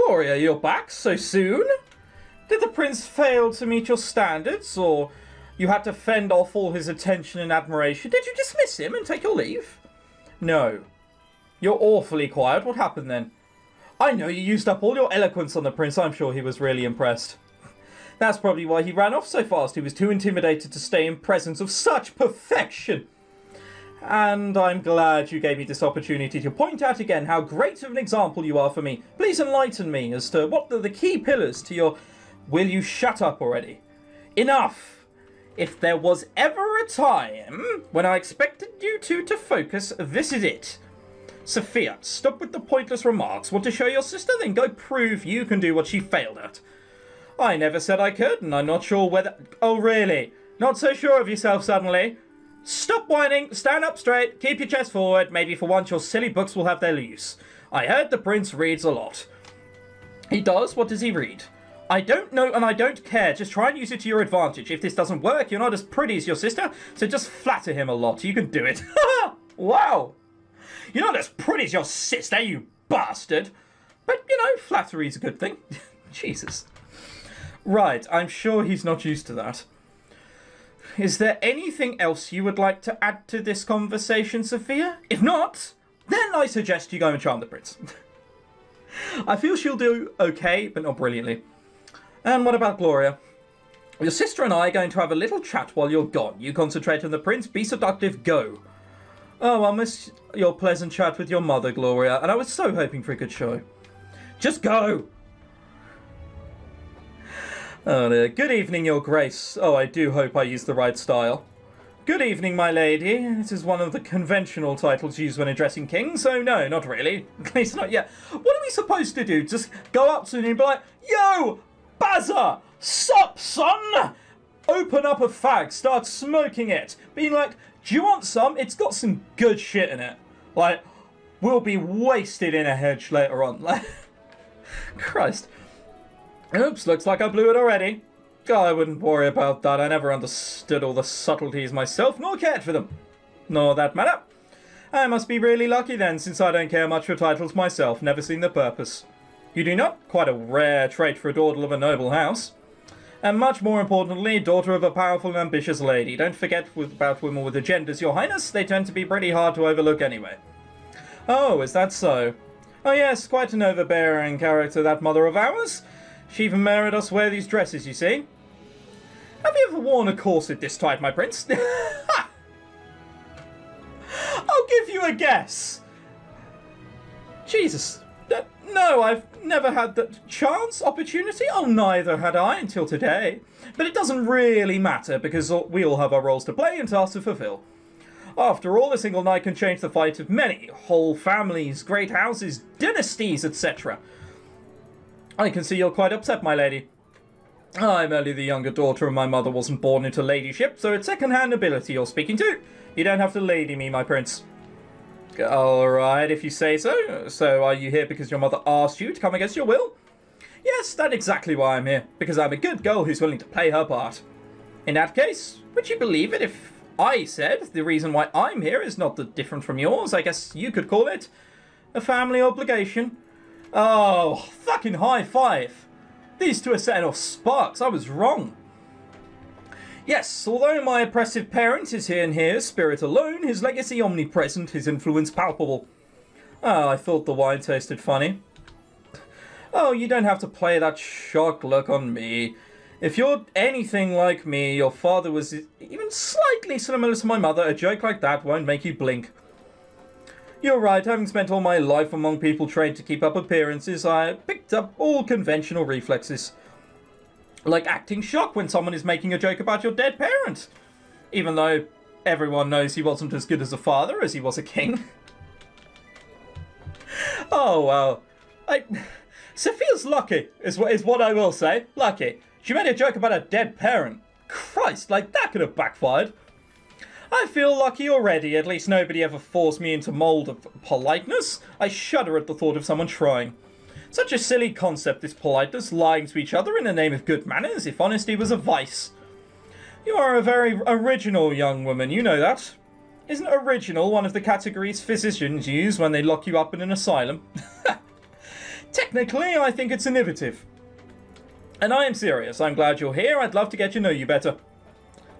Gloria, you're back so soon? Did the prince fail to meet your standards, or you had to fend off all his attention and admiration? Did you dismiss him and take your leave? No. You're awfully quiet. What happened then? I know you used up all your eloquence on the prince. I'm sure he was really impressed. That's probably why he ran off so fast. He was too intimidated to stay in presence of such perfection. And I'm glad you gave me this opportunity to point out again how great of an example you are for me. Please enlighten me as to what are the key pillars to your... Will you shut up already? Enough! If there was ever a time when I expected you two to focus, this is it. Sophia, stop with the pointless remarks. Want to show your sister? Then go prove you can do what she failed at. I never said I could, and I'm not sure whether... Oh, really? Not so sure of yourself suddenly? Stop whining, stand up straight, keep your chest forward. Maybe for once your silly books will have their use. I heard the prince reads a lot. He does? What does he read? I don't know and I don't care. Just try and use it to your advantage. If this doesn't work, you're not as pretty as your sister, so just flatter him a lot. You can do it. Wow. You're not as pretty as your sister, you bastard. But, you know, flattery's a good thing. Jesus. Right, I'm sure he's not used to that. Is there anything else you would like to add to this conversation, Sophia? If not, then I suggest you go and charm the prince. I feel she'll do okay, but not brilliantly. And what about Gloria? Your sister and I are going to have a little chat while you're gone. You concentrate on the prince, be seductive, go. Oh, I'll miss your pleasant chat with your mother, Gloria, and I was so hoping for a good show. Just go! Oh dear. Good evening, your grace. Oh, I do hope I used the right style. Good evening, my lady. This is one of the conventional titles used when addressing kings, so no, not really. At least not yet. What are we supposed to do? Just go up to him and be like, Yo! Bazza! Sup, son? Open up a fag, start smoking it. Being like, do you want some? It's got some good shit in it. Like, we'll be wasted in a hedge later on. Like, Christ. Oops, looks like I blew it already. I wouldn't worry about that. I never understood all the subtleties myself, nor cared for them. Nor that matter. I must be really lucky then, since I don't care much for titles myself. Never seen the purpose. You do not? Quite a rare trait for a daughter of a noble house. And much more importantly, daughter of a powerful and ambitious lady. Don't forget about women with agendas, your highness. They tend to be pretty hard to overlook anyway. Oh, is that so? Oh yes, quite an overbearing character, that mother of ours. She even made us wear these dresses, you see. Have you ever worn a corset this tight, my prince? I'll give you a guess. Jesus. No, I've never had the chance, opportunity. Oh, neither had I until today. But it doesn't really matter, because we all have our roles to play and tasks to fulfill. After all, a single night can change the fate of many. Whole families, great houses, dynasties, etc. I can see you're quite upset, my lady. I'm only the younger daughter and my mother wasn't born into ladyship, so it's second-hand ability you're speaking to. You don't have to lady me, my prince. Alright, if you say so. So are you here because your mother asked you to come against your will? Yes, that's exactly why I'm here. Because I'm a good girl who's willing to play her part. In that case, would you believe it if I said the reason why I'm here is not that different from yours? I guess you could call it a family obligation. Oh, fucking high five. These two are setting off sparks. I was wrong. Yes, although my oppressive parent is here and here, spirit alone, his legacy omnipresent, his influence palpable. Ah, I thought the wine tasted funny. Oh, you don't have to play that shocked look on me. If you're anything like me, your father was even slightly similar to my mother, a joke like that won't make you blink. You're right, having spent all my life among people trained to keep up appearances, I picked up all conventional reflexes. Like acting shocked when someone is making a joke about your dead parent. Even though everyone knows he wasn't as good as a father as he was a king. Oh, well. Sophia's lucky, is what I will say. Lucky. She made a joke about a dead parent. Christ, like that could have backfired. I feel lucky already. At least nobody ever forced me into mold of politeness. I shudder at the thought of someone trying. Such a silly concept, this politeness, lying to each other in the name of good manners, if honesty was a vice. You are a very original young woman, you know that. Isn't original one of the categories physicians use when they lock you up in an asylum? Technically, I think it's innovative. And I am serious. I'm glad you're here. I'd love to get to know you better.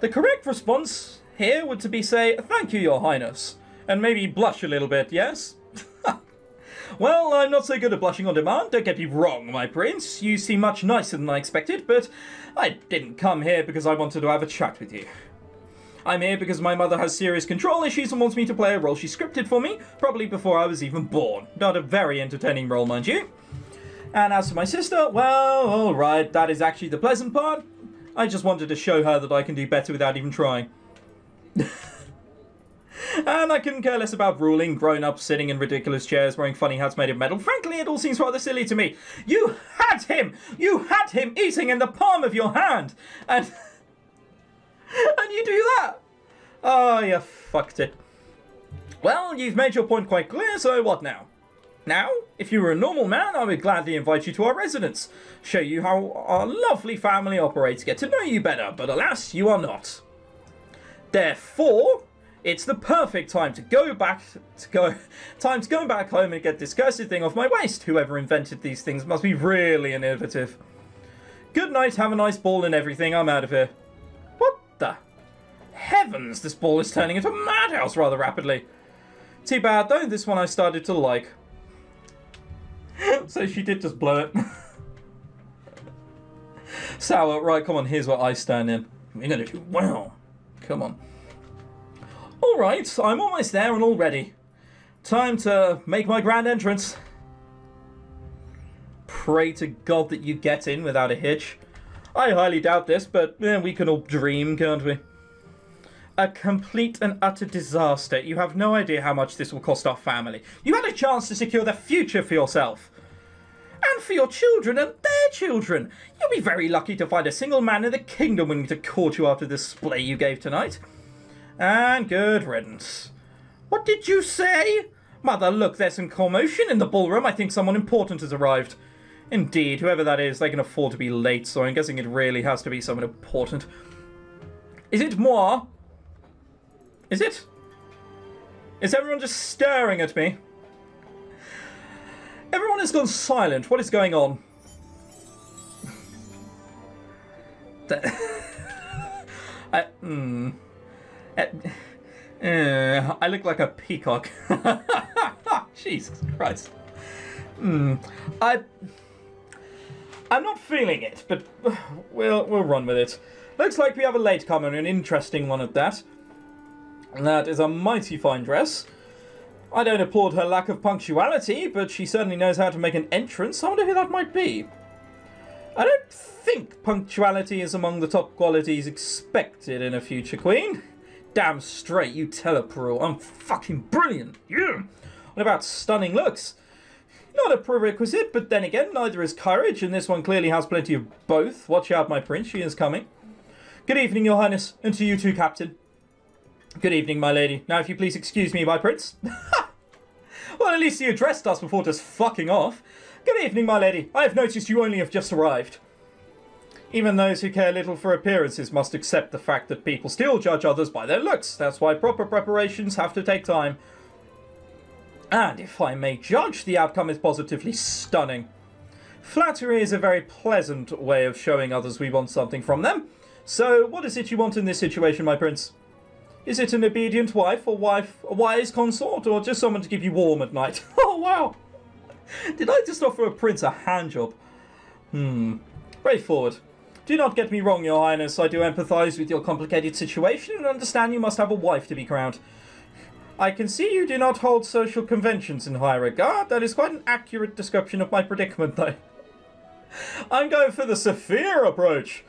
The correct response here would to be say, thank you, Your Highness. And maybe blush a little bit, yes? Well, I'm not so good at blushing on demand, don't get me wrong, my prince. You seem much nicer than I expected, but I didn't come here because I wanted to have a chat with you. I'm here because my mother has serious control issues and wants me to play a role she scripted for me, probably before I was even born. Not a very entertaining role, mind you. And as for my sister, well, alright, that is actually the pleasant part. I just wanted to show her that I can do better without even trying. And I couldn't care less about ruling, grown-ups sitting in ridiculous chairs wearing funny hats made of metal. Frankly, it all seems rather silly to me. You had him! You had him eating in the palm of your hand! And you do that! Oh, you fucked it. Well, you've made your point quite clear, so what now? Now, if you were a normal man, I would gladly invite you to our residence, show you how our lovely family operates, get to know you better, but alas, you are not. Therefore, it's the perfect time to go back home and get this cursed thing off my waist. Whoever invented these things must be really innovative. Good night, have a nice ball and everything, I'm out of here. What the heavens, this ball is turning into a madhouse rather rapidly. Too bad though, this one I started to like. So she did just blow it. Sour, right, come on, here's where I stand in. We're gonna do well. Come on. Alright, I'm almost there and all ready. Time to make my grand entrance. Pray to God that you get in without a hitch. I highly doubt this, but we can all dream, can't we? A complete and utter disaster. You have no idea how much this will cost our family. You had a chance to secure the future for yourself. And for your children and their children. You'll be very lucky to find a single man in the kingdom willing to court you after the display you gave tonight. And good riddance. What did you say? Mother, look, there's some commotion in the ballroom. I think someone important has arrived. Indeed, whoever that is, they can afford to be late, so I'm guessing it really has to be someone important. Is it moi? Is it? Is everyone just staring at me? Everyone has gone silent. What is going on? I look like a peacock. Jesus Christ. I'm not feeling it, but we'll run with it. Looks like we have a latecomer, an interesting one at that. That is a mighty fine dress. I don't applaud her lack of punctuality, but she certainly knows how to make an entrance. I wonder who that might be. I don't think punctuality is among the top qualities expected in a future queen. Damn straight, you tell her, Pearl. I'm fucking brilliant. Yeah. What about stunning looks? Not a prerequisite, but then again, neither is courage, and this one clearly has plenty of both. Watch out, my prince, she is coming. Good evening, your highness, and to you too, captain. Good evening, my lady. Now, if you please excuse me, my prince. Well, at least you addressed us before just fucking off. Good evening, my lady. I have noticed you only have just arrived. Even those who care little for appearances must accept the fact that people still judge others by their looks. That's why proper preparations have to take time. And if I may judge, the outcome is positively stunning. Flattery is a very pleasant way of showing others we want something from them. So, what is it you want in this situation, my prince? Is it an obedient wife, a wise consort, or just someone to keep you warm at night? Oh, wow. Did I just offer a prince a handjob? Very forward. Do not get me wrong, your highness. I do empathise with your complicated situation and understand you must have a wife to be crowned. I can see you do not hold social conventions in high regard. That is quite an accurate description of my predicament, though. I'm going for the Sophia approach.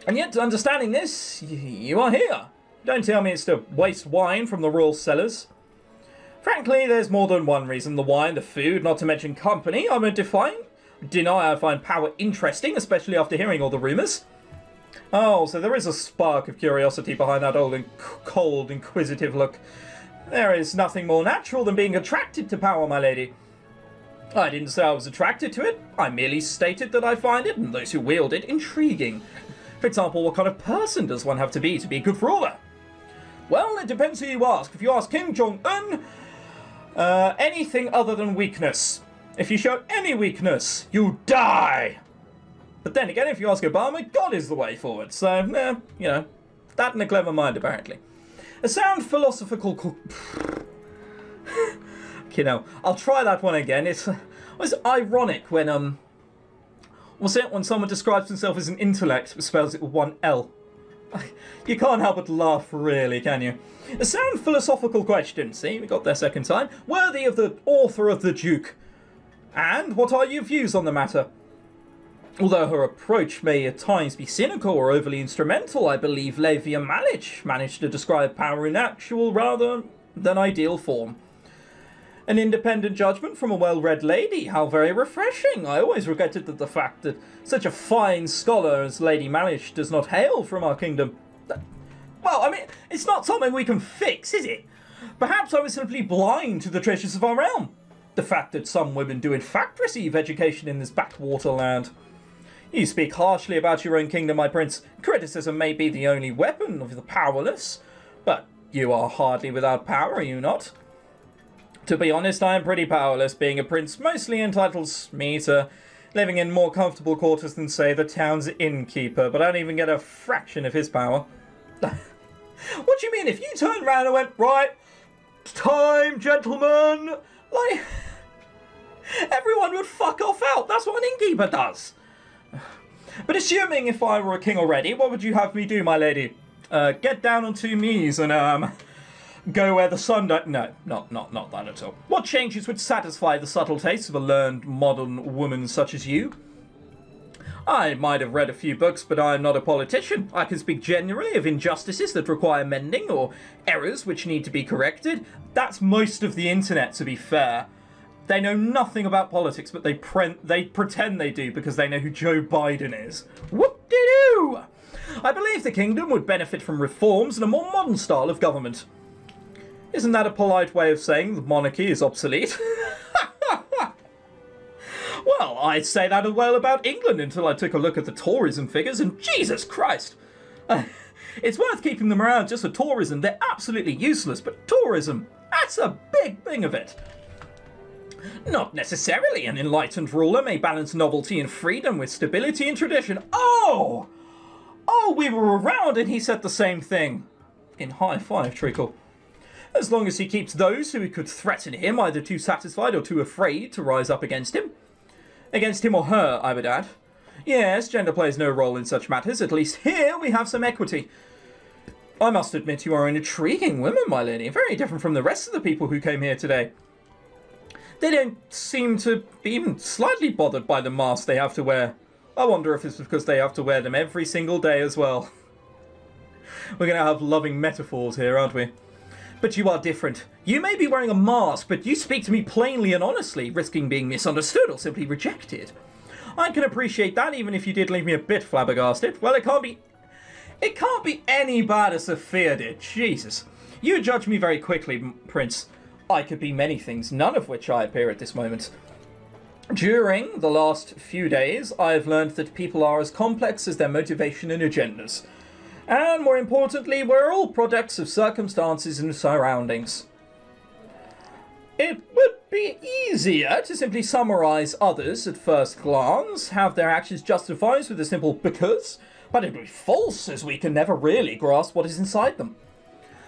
And yet, understanding this, you are here. Don't tell me it's to waste wine from the royal cellars. Frankly, there's more than one reason. The wine, the food, not to mention company. I won't deny I find power interesting, especially after hearing all the rumours. Oh, so there is a spark of curiosity behind that old and cold, inquisitive look. There is nothing more natural than being attracted to power, my lady. I didn't say I was attracted to it. I merely stated that I find it, and those who wield it, intriguing. For example, what kind of person does one have to be a good ruler? Well, it depends who you ask. If you ask Kim Jong-un, anything other than weakness. If you show any weakness, you die! But then again, if you ask Obama, God is the way forward. So, you know, that and a clever mind, apparently. A sound philosophical... You know, I'll try that one again. It's ironic when, when someone describes himself as an intellect but spells it with one L. You can't help but laugh, really, can you? A sound philosophical question, see, we got there second time, worthy of the author of the Duke. And what are your views on the matter? Although her approach may at times be cynical or overly instrumental, I believe Levia Malich managed to describe power in actual rather than ideal form. An independent judgment from a well-read lady, how very refreshing. I always regretted the fact that such a fine scholar as Lady Malich does not hail from our kingdom. Well, I mean, it's not something we can fix, is it? Perhaps I was simply blind to the treasures of our realm. The fact that some women do in fact receive education in this backwater land. You speak harshly about your own kingdom, my prince. Criticism may be the only weapon of the powerless, but you are hardly without power, are you not? To be honest, I am pretty powerless. Being a prince mostly entitles me to living in more comfortable quarters than, say, the town's innkeeper, but I don't even get a fraction of his power. What do you mean? If you turned around and went, right, time, gentlemen, like, everyone would fuck off out. That's what an innkeeper does. But assuming if I were a king already, what would you have me do, my lady? Get down on two knees and, go where the sun don't... No, not that at all. What changes would satisfy the subtle tastes of a learned, modern woman such as you? I might have read a few books, but I am not a politician. I can speak generally of injustices that require mending, or errors which need to be corrected. That's most of the internet, to be fair. They know nothing about politics, but they pretend they do because they know who Joe Biden is. Whoop-de-doo! I believe the kingdom would benefit from reforms and a more modern style of government. Isn't that a polite way of saying the monarchy is obsolete? Well, I'd say that as well about England until I took a look at the tourism figures, and Jesus Christ! It's worth keeping them around just for tourism. They're absolutely useless, but tourism, that's a big thing of it. Not necessarily. An enlightened ruler may balance novelty and freedom with stability and tradition. Oh, we were around and he said the same thing. In high five, Treacle. As long as he keeps those who could threaten him either too satisfied or too afraid to rise up against him. Against him or her, I would add. Yes, gender plays no role in such matters. At least here we have some equity. I must admit you are an intriguing woman, my lady. Very different from the rest of the people who came here today. They don't seem to be even slightly bothered by the masks they have to wear. I wonder if it's because they have to wear them every single day as well. We're going to have loving metaphors here, aren't we? But you are different. You may be wearing a mask, but you speak to me plainly and honestly, risking being misunderstood or simply rejected. I can appreciate that, even if you did leave me a bit flabbergasted. Well, it can't be any bad as Sophia did. Jesus. You judge me very quickly, Prince. I could be many things, none of which I appear at this moment. During the last few days, I've learned that people are as complex as their motivation and agendas. And more importantly, we're all products of circumstances and surroundings. It would be easier to simply summarize others at first glance, have their actions justified with a simple because, but it would be false as we can never really grasp what is inside them.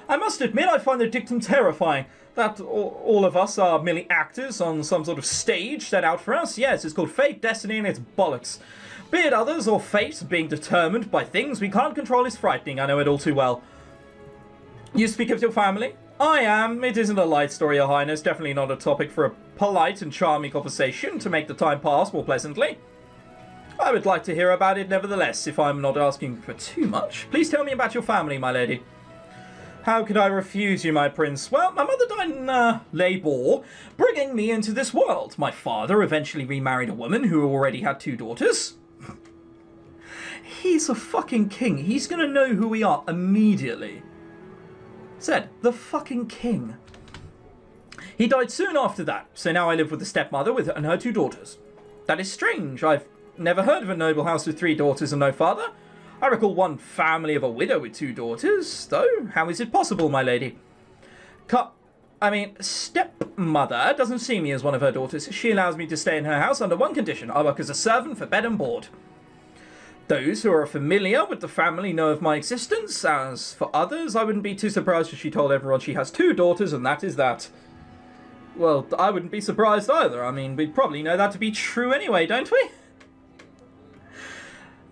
I must admit I find the dictum terrifying, that all of us are merely actors on some sort of stage set out for us. Yes, it's called fate, destiny, and it's bollocks. Be it others or fate being determined by things we can't control is frightening, I know it all too well. You speak of your family? I am. It isn't a light story, Your Highness. Definitely not a topic for a polite and charming conversation to make the time pass more pleasantly. I would like to hear about it nevertheless, if I'm not asking for too much. Please tell me about your family, my lady. How could I refuse you, my prince? Well, my mother died in labour, bringing me into this world. My father eventually remarried a woman who already had 2 daughters. He's a fucking king. He's gonna know who we are immediately. Said, the fucking king. He died soon after that, so now I live with a stepmother and her 2 daughters. That is strange. I've never heard of a noble house with 3 daughters and no father. I recall one family of a widow with 2 daughters, though. How is it possible, my lady? I mean, stepmother doesn't see me as one of her daughters. She allows me to stay in her house under one condition. I work as a servant for bed and board. Those who are familiar with the family know of my existence. As for others, I wouldn't be too surprised if she told everyone she has 2 daughters and that is that. Well, I wouldn't be surprised either. I mean, we'd probably know that to be true anyway, don't we?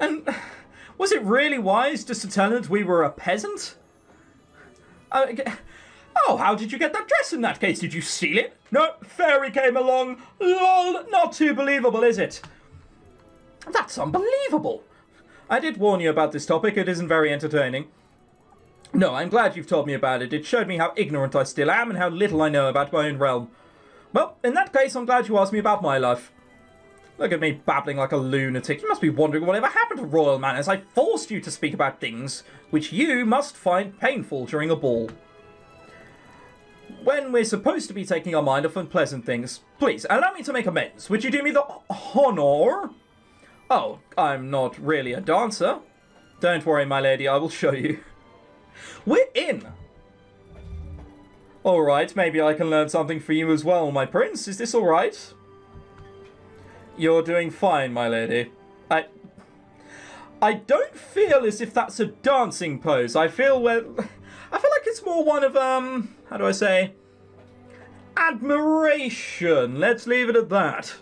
And was it really wise just to tell her that we were a peasant? Oh, how did you get that dress in that case? Did you steal it? No, fairy came along. Lol, not too believable, is it? That's unbelievable. I did warn you about this topic. It isn't very entertaining. No, I'm glad you've told me about it. It showed me how ignorant I still am and how little I know about my own realm. Well, in that case, I'm glad you asked me about my life. Look at me babbling like a lunatic. You must be wondering whatever happened to royal manners. I forced you to speak about things which you must find painful during a ball. When we're supposed to be taking our mind off unpleasant things, please, allow me to make amends. Would you do me the honor? Oh, I'm not really a dancer. Don't worry, my lady, I will show you. We're in! Alright, maybe I can learn something for you as well, my prince. Is this alright? You're doing fine, my lady. I don't feel as if that's a dancing pose. I feel like it's more one of, how do I say? Admiration. Let's leave it at that.